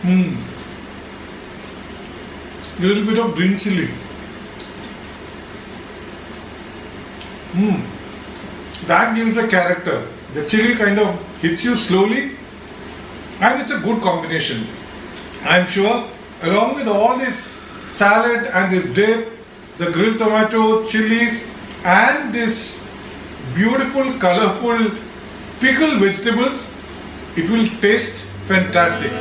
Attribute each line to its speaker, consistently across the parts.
Speaker 1: Mm. A little bit of green chili. That gives a character. The chili kind of hits you slowly, and it's a good combination. I'm sure, along with all this salad and this dip, the grilled tomato, chilies, and this beautiful, colorful pickled vegetables, it will taste fantastic.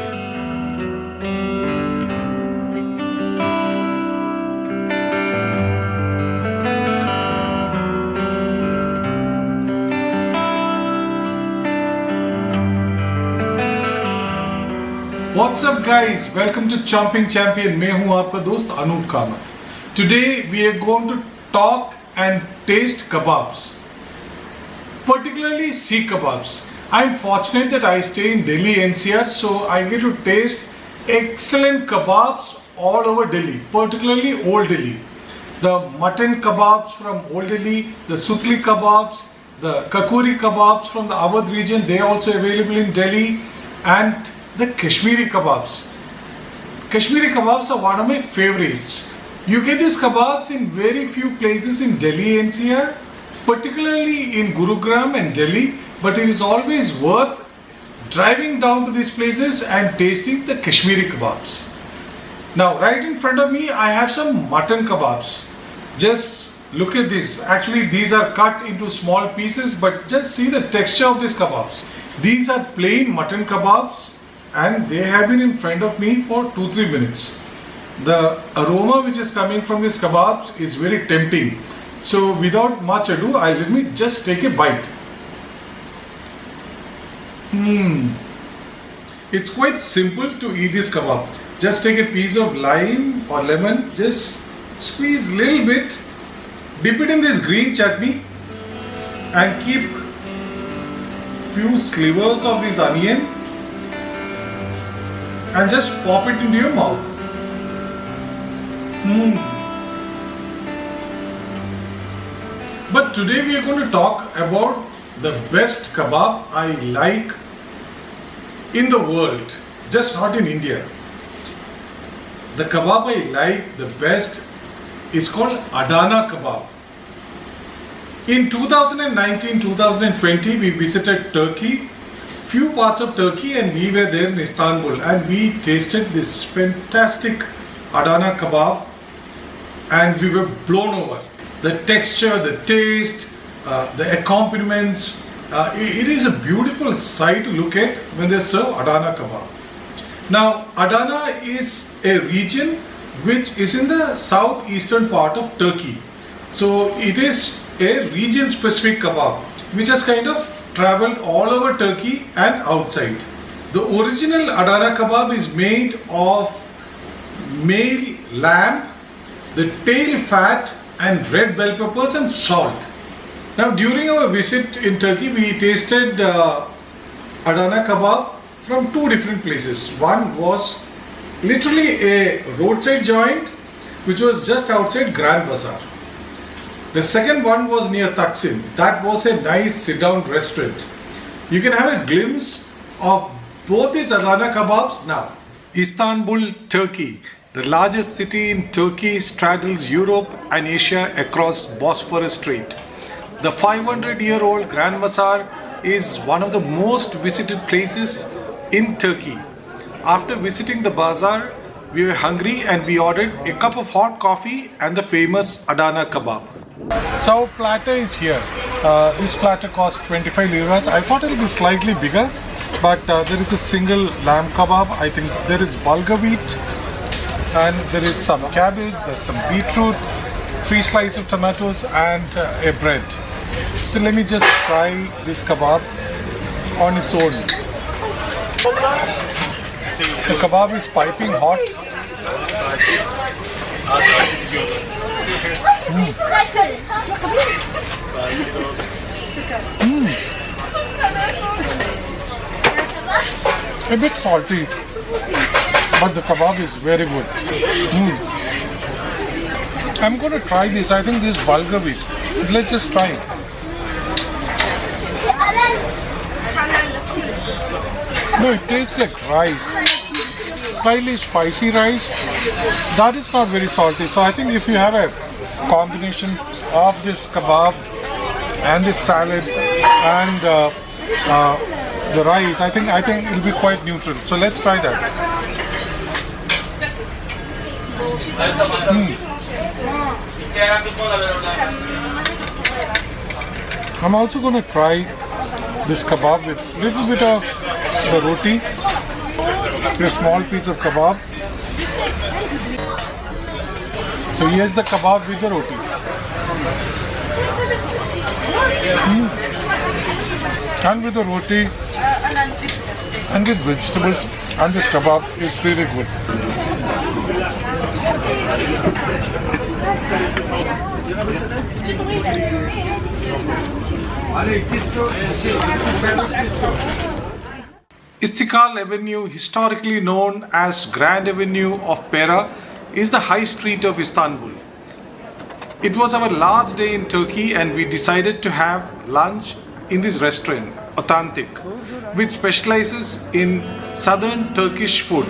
Speaker 1: What's up guys? Welcome to Chomping Champion. मैं हूँ आपका दोस्त Anoop Kamat. Today we are going to talk and taste kebabs, particularly Sikh kebabs. I'm fortunate that I stay in Delhi NCR, so I get to taste excellent kebabs all over Delhi, particularly Old Delhi. The mutton kebabs from Old Delhi, the Sutli kebabs, the Kakuri kebabs from the Awadh region, they are also available in Delhi, and the Kashmiri kebabs. Kashmiri kebabs are one of my favorites. You get these kebabs in very few places in Delhi NCR, particularly in Gurugram and Delhi, but it is always worth driving down to these places and tasting the Kashmiri kebabs. Now, right in front of me, I have some mutton kebabs. Just look at this. Actually, these are cut into small pieces, but just see the texture of these kebabs. These are plain mutton kebabs, and they have been in front of me for 2-3 minutes. The aroma which is coming from these kebabs is very tempting. So without much ado, let me just take a bite. It's quite simple to eat this kebab. Just take a piece of lime or lemon, just squeeze a little bit, dip it in this green chutney, and keep few slivers of this onion and just pop it into your mouth. But today we are going to talk about the best kebab I like in the world, just not in India. The kebab I like the best is called Adana kebab. In 2019-2020 we visited Turkey, few parts of Turkey, and we were there in Istanbul, and we tasted this fantastic Adana kebab and we were blown over. The texture, the taste, the accompaniments, it is a beautiful sight to look at when they serve Adana kebab. Now, Adana is a region which is in the southeastern part of Turkey. So it is a region specific kebab which has kind of traveled all over Turkey and outside. The original Adana kebab is made of male lamb, the tail fat, and red bell peppers and salt. Now during our visit in Turkey, we tasted Adana kebab from two different places. One was literally a roadside joint which was just outside Grand Bazaar. The second one was near Taksim. That was a nice sit-down restaurant. You can have a glimpse of both these Adana kebabs now. Istanbul, Turkey. The largest city in Turkey straddles Europe and Asia across Bosphorus Strait. The 500-year-old Grand Bazaar is one of the most visited places in Turkey. After visiting the bazaar, we were hungry and we ordered a cup of hot coffee and the famous Adana kebab. So our platter is here. This platter costs 25 liras. I thought it would be slightly bigger, but there is a single lamb kebab. I think there is bulgur wheat, and there is some cabbage, there's some beetroot, 3 slices of tomatoes, and a bread. So let me just try this kebab on its own. The kebab is piping hot. A bit salty, but the kebab is very good. I'm going to try this. I think this is bulgur wheat. Let's just try it. No, it tastes like rice. slightly spicy rice. That is not very salty. So I think if you have a combination of this kebab and this salad and the rice, I think it'll be quite neutral. So let's try that. I'm also going to try this kebab with a little bit of the roti, a small piece of kebab. So here's the kebab with the roti. And with the roti and with vegetables and this kebab is really good. Istiklal Avenue, historically known as Grand Avenue of Pera, is the high street of Istanbul. It was our last day in Turkey and we decided to have lunch in this restaurant, Authentic, which specializes in southern Turkish food.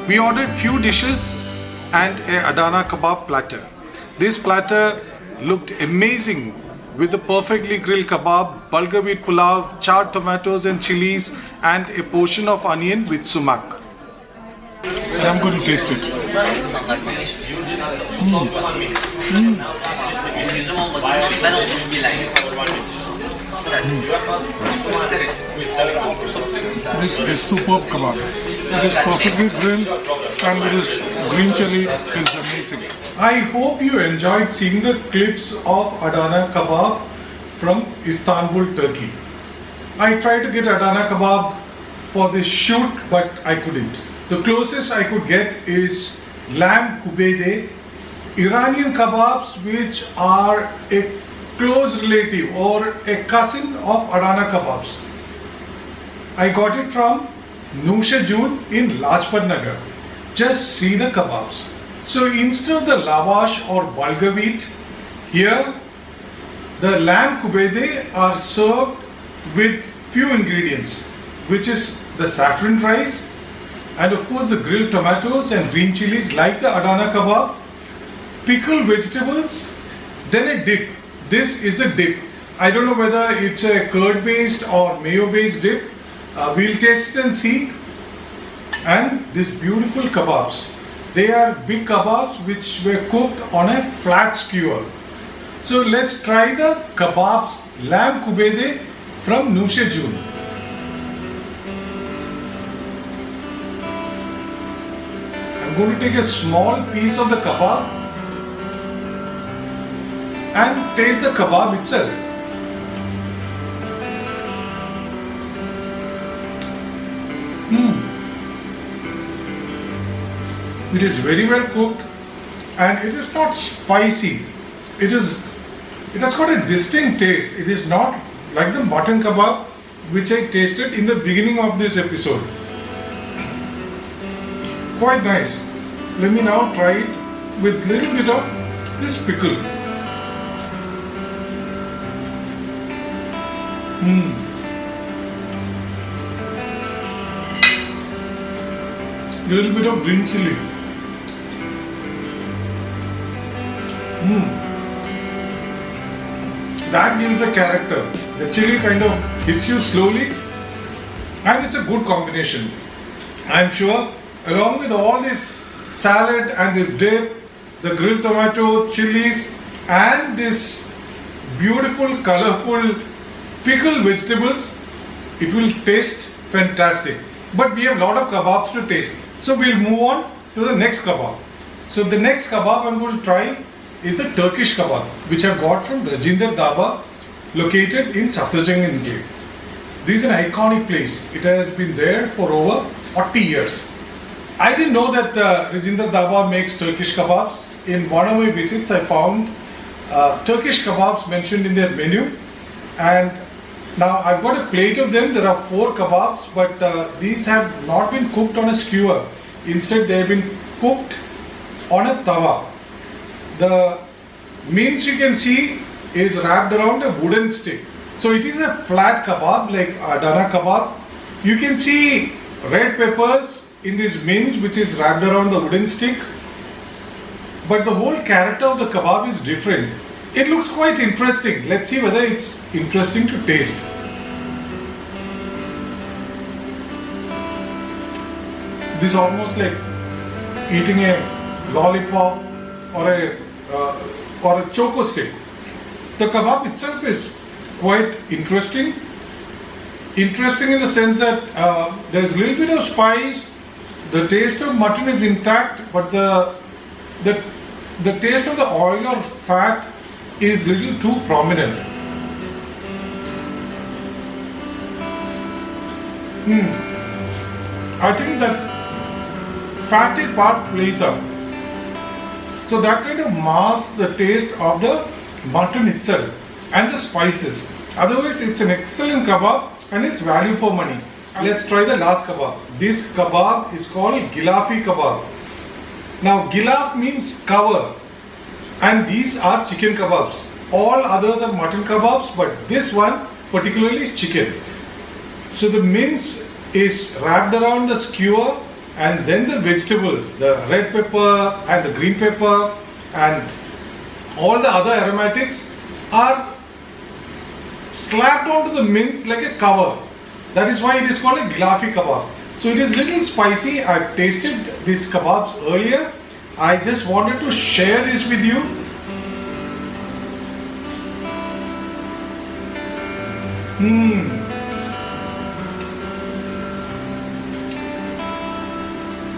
Speaker 1: We ordered few dishes and a Adana kebab platter. This platter looked amazing with the perfectly grilled kebab, bulgur wheat pulav, charred tomatoes and chilies and a portion of onion with sumac. I'm going to taste it. This is superb kebab. It is perfectly grilled and with this green chili is amazing. I hope you enjoyed seeing the clips of Adana kebab from Istanbul, Turkey. I tried to get Adana kebab for this shoot but I couldn't. The closest I could get is lamb kubede, Iranian kebabs which are a close relative or a cousin of Adana kebabs. I got it from Nusha Jun in Lajpat Nagar. Just see the kebabs. So instead of the lavash or bulgur wheat, here the lamb kubede are served with few ingredients, which is the saffron rice and of course the grilled tomatoes and green chilies like the Adana kebab, pickled vegetables, then a dip. This is the dip. I don't know whether it's a curd based or mayo based dip. We'll taste it and see. And these beautiful kebabs. They are big kebabs which were cooked on a flat skewer. So let's try the kebabs lamb kubede from Nusha Jun. I'm going to take a small piece of the kebab and taste the kebab itself. It is very well cooked and it is not spicy. It has got a distinct taste. It is not like the mutton kebab which I tasted in the beginning of this episode. Quite nice. Let me now try it with little bit of this pickle. Little bit of green chili. That gives a character. The chili kind of hits you slowly and it's a good combination. I am sure along with all this salad and this dip, the grilled tomato, chilies and this beautiful colorful pickled vegetables, it will taste fantastic. But we have a lot of kebabs to taste. So we'll move on to the next kebab. So the next kebab I'm going to try is the Turkish kebab, which I've got from Rajinder Dhaba, located in Safdarjung Enclave. This is an iconic place. It has been there for over 40 years. I didn't know that Rajinder Dhaba makes Turkish kebabs. In one of my visits, I found Turkish kebabs mentioned in their menu. And now I've got a plate of them. There are 4 kebabs, but these have not been cooked on a skewer. Instead, they have been cooked on a tawa. The mince you can see is wrapped around a wooden stick. So it is a flat kebab like Adana kebab. You can see red peppers in this mince which is wrapped around the wooden stick. But the whole character of the kebab is different. It looks quite interesting. Let's see whether it's interesting to taste. This is almost like eating a lollipop or a choco stick. The kebab itself is quite interesting. Interesting in the sense that there is a little bit of spice. The taste of mutton is intact, but the taste of the oil or fat is little too prominent. I think that fatty part plays up. So that kind of masks the taste of the mutton itself and the spices. Otherwise, it's an excellent kebab and it's value for money. Let's try the last kebab. This kebab is called Gilafi kebab. Now, gilaf means cover, and these are chicken kebabs. All others are mutton kebabs, but this one particularly is chicken. So the mince is wrapped around the skewer, and then the vegetables, the red pepper and the green pepper and all the other aromatics are slapped onto the mince like a cover. That is why it is called a Gilafi kebab. So it is little spicy. I've tasted these kebabs earlier. I just wanted to share this with you.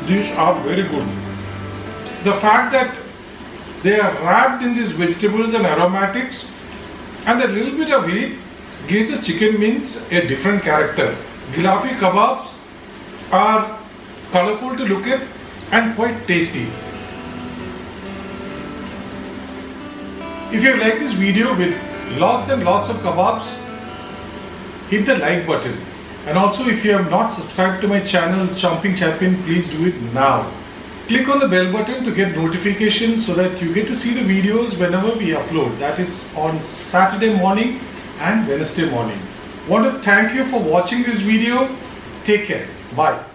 Speaker 1: These are very good. The fact that they are wrapped in these vegetables and aromatics and a little bit of heat gives the chicken mince a different character. Gilafi kebabs are colorful to look at and quite tasty. If you like this video with lots and lots of kebabs, hit the like button. And also, if you have not subscribed to my channel Chomping Champion, please do it now. Click on the bell button to get notifications so that you get to see the videos whenever we upload. That is on Saturday morning and Wednesday morning. Want to thank you for watching this video. Take care. Bye.